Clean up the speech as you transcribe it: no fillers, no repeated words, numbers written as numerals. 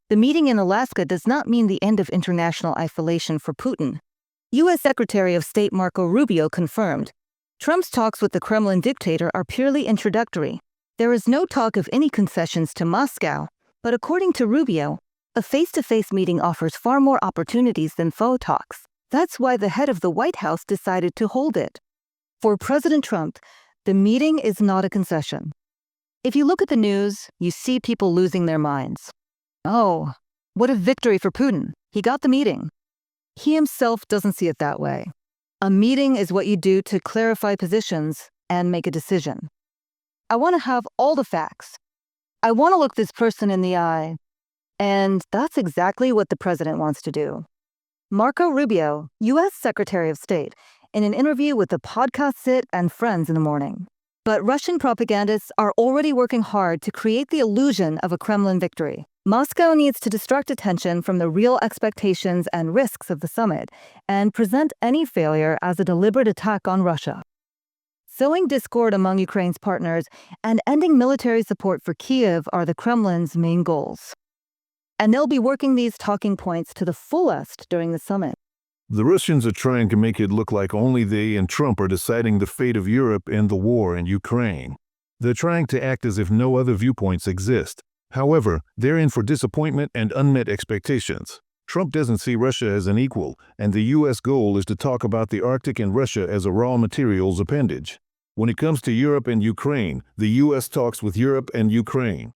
The meeting in Alaska does not mean the end of international isolation for Putin. U.S. Secretary of State Marco Rubio confirmed, Trump's talks with the Kremlin dictator are purely introductory. There is no talk of any concessions to Moscow, but according to Rubio, a face-to-face meeting offers far more opportunities than phone talks. That's why the head of the White House decided to hold it. For President Trump, the meeting is not a concession. If you look at the news, you see people losing their minds. Oh, what a victory for Putin. He got the meeting. He himself doesn't see it that way. A meeting is what you do to clarify positions and make a decision. I want to have all the facts. I want to look this person in the eye. And that's exactly what the president wants to do. Marco Rubio, U.S. Secretary of State, in an interview with the podcast Sit and Friends in the Morning. But Russian propagandists are already working hard to create the illusion of a Kremlin victory. Moscow needs to distract attention from the real expectations and risks of the summit and present any failure as a deliberate attack on Russia. Sowing discord among Ukraine's partners and ending military support for Kyiv are the Kremlin's main goals. And they'll be working these talking points to the fullest during the summit. The Russians are trying to make it look like only they and Trump are deciding the fate of Europe and the war in Ukraine. They're trying to act as if no other viewpoints exist. However, they're in for disappointment and unmet expectations. Trump doesn't see Russia as an equal, and the U.S. goal is to talk about the Arctic and Russia as a raw materials appendage. When it comes to Europe and Ukraine, the U.S. talks with Europe and Ukraine.